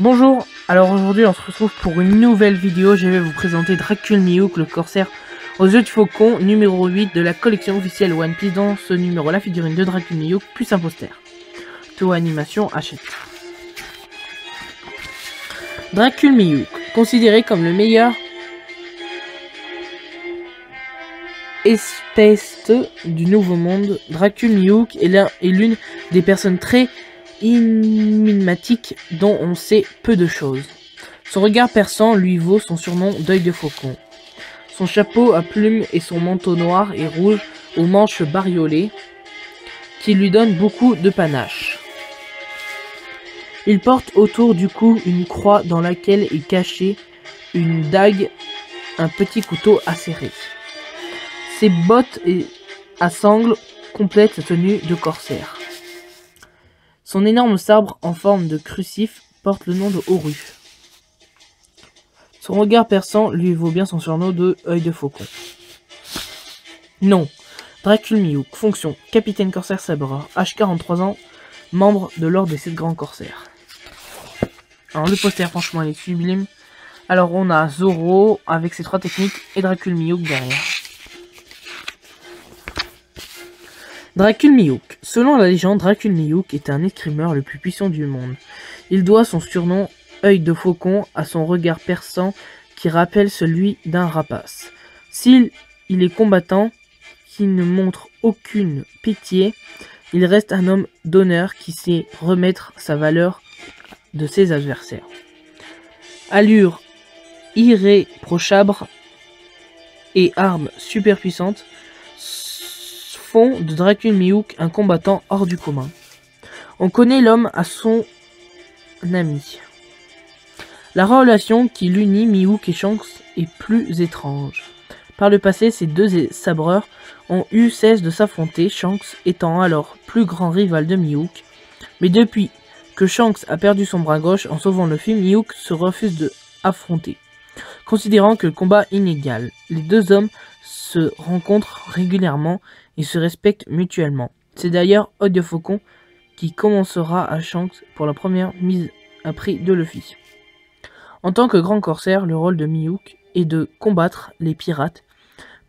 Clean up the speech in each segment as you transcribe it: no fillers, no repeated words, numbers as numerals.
Bonjour, alors aujourd'hui on se retrouve pour une nouvelle vidéo. Je vais vous présenter Dracul Mihawk, le corsaire aux yeux de faucon, numéro 8 de la collection officielle One Piece. Dans ce numéro, la figurine de Dracul Mihawk plus un poster. Taux animation achète. Dracul Mihawk, considéré comme le meilleur espèce du Nouveau Monde, Dracul Mihawk est l'une des personnes très énigmatique dont on sait peu de choses. Son regard perçant lui vaut son surnom d'œil de faucon. Son chapeau à plumes et son manteau noir et rouge aux manches bariolées qui lui donnent beaucoup de panache. Il porte autour du cou une croix dans laquelle est cachée une dague, un petit couteau acéré. Ses bottes à sangles complètent sa tenue de corsaire. Son énorme sabre en forme de crucifix porte le nom de Oru. Son regard perçant lui vaut bien son surnom de œil de faucon. Nom: Dracul Mihawk. Fonction: capitaine corsaire sabreur. Âge 43 ans. Membre de l'ordre des 7 grands corsaires. Alors le poster, franchement, il est sublime. Alors on a Zoro avec ses 3 techniques et Dracul Mihawk derrière. Dracul Mihawk. Selon la légende, Dracul Mihawk est un escrimeur le plus puissant du monde. Il doit son surnom œil de faucon à son regard perçant qui rappelle celui d'un rapace. S'il est combattant, qui ne montre aucune pitié, il reste un homme d'honneur qui sait remettre sa valeur de ses adversaires. Allure irréprochable et armes super puissantes font de Dracul Mihawk un combattant hors du commun. On connaît l'homme à son ami. La relation qui l'unit Mihawk et Shanks est plus étrange. Par le passé, ces deux sabreurs ont eu cesse de s'affronter, Shanks étant alors plus grand rival de Mihawk. Mais depuis que Shanks a perdu son bras gauche en sauvant Luffy, Mihawk se refuse de affronter, considérant que le combat est inégal. Les deux hommes se rencontrent régulièrement et se respectent mutuellement. C'est d'ailleurs œil de faucon qui commencera à Shanks pour la première mise à prix de Luffy. En tant que grand corsaire, le rôle de Mihawk est de combattre les pirates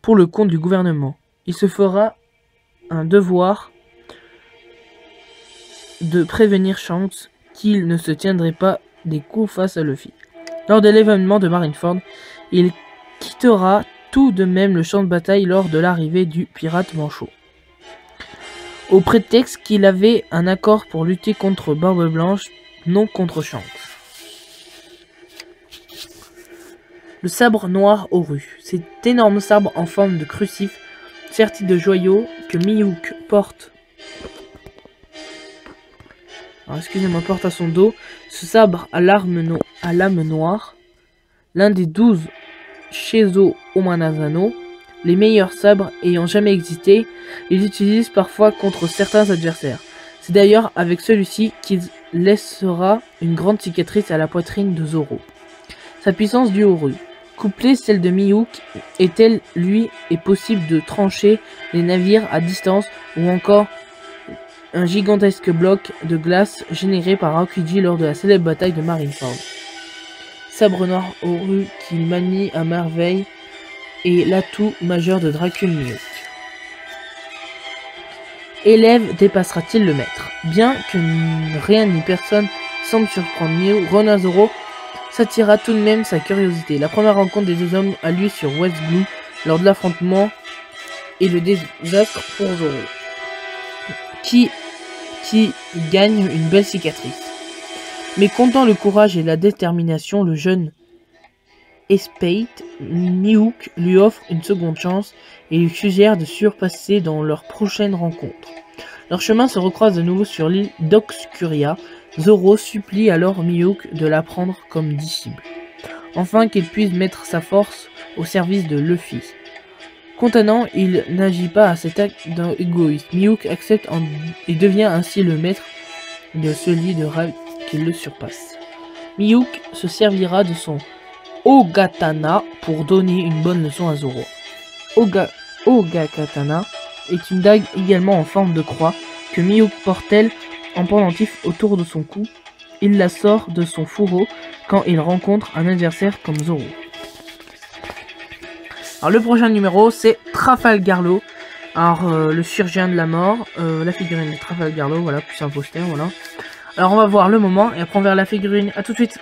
pour le compte du gouvernement. Il se fera un devoir de prévenir Shanks qu'il ne se tiendrait pas des coups face à Luffy. Lors de l'événement de Marineford, il quittera tout de même le champ de bataille lors de l'arrivée du pirate Manchot, au prétexte qu'il avait un accord pour lutter contre Barbe Blanche, non contre Shanks. Le sabre noir Oru. Cet énorme sabre en forme de crucifix, serti de joyaux, que Mihawk porte à son dos. Ce sabre à lame noire, l'un des 12 Seizo Omanazano, les meilleurs sabres ayant jamais existé, ils l'utilisent parfois contre certains adversaires. C'est d'ailleurs avec celui-ci qu'il laissera une grande cicatrice à la poitrine de Zoro. Sa puissance du Oru, couplée celle de Mihawk, est-elle lui est possible de trancher les navires à distance ou encore un gigantesque bloc de glace généré par Aokiji lors de la célèbre bataille de Marineford. Sabre noir Oru qu'il manie à merveille est l'atout majeur de Dracul Mihawk. Élève dépassera-t-il le maître? Bien que rien ni personne semble surprendre Mihawk, Ronin Zoro s'attira tout de même sa curiosité. La première rencontre des deux hommes a lieu sur West Blue lors de l'affrontement et le désastre pour Zoro, qui gagne une belle cicatrice. Mais comptant le courage et la détermination, le jeune Spade, Mihawk lui offre une seconde chance et lui suggère de surpasser dans leur prochaine rencontre. Leurs chemins se recroisent de nouveau sur l'île d'Oxcuria. Zoro supplie alors Mihawk de la prendre comme disciple, afin qu'il puisse mettre sa force au service de Luffy. Contenant, il n'agit pas à cet acte d'égoïsme. Mihawk accepte et devient ainsi le maître de ce lit de qui le surpasse. Miyuk se servira de son Ogatana pour donner une bonne leçon à Zoro. Ogatana est une dague également en forme de croix que Miyuk porte-t-elle en pendentif autour de son cou. Il la sort de son fourreau quand il rencontre un adversaire comme Zoro. Alors le prochain numéro c'est Trafalgar Law. Alors le chirurgien de la mort, la figurine de Trafalgar Law, voilà, plus un poster, voilà. Alors on va voir le moment et après on verra la figurine. À tout de suite.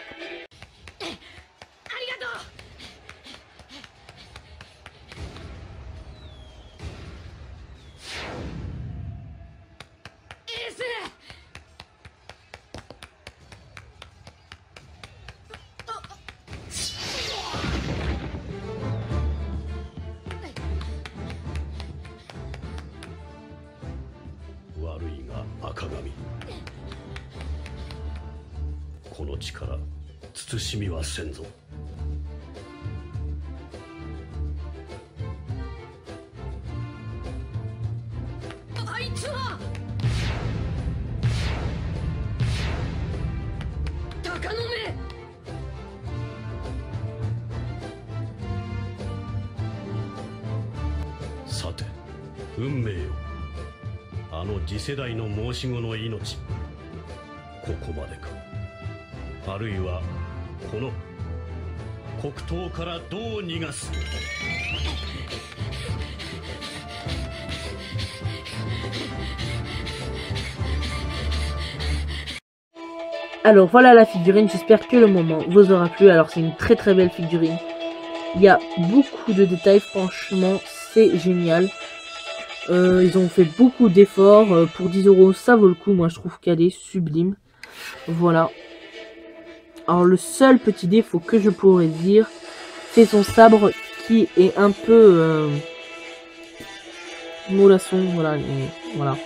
さて、運命よ。あの次世代の申し子の命、ここまでか。あるいはこの黒刀からどう逃がす。Alors voilà la figurine, j'espère que le moment vous aura plu. Alors c'est une très très belle figurine. Il y a beaucoup de détails, franchement c'est génial. Ils ont fait beaucoup d'efforts. Pour 10 €, ça vaut le coup, moi je trouve qu'elle est sublime. Voilà. Alors le seul petit défaut que je pourrais dire, c'est son sabre qui est un peu mollasson, voilà, voilà.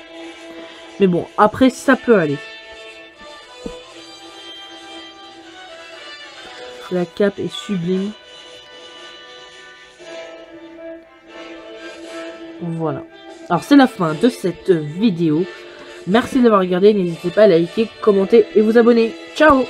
Mais bon, après ça peut aller. La cape est sublime. Voilà. Alors c'est la fin de cette vidéo. Merci d'avoir regardé. N'hésitez pas à liker, commenter et vous abonner. Ciao!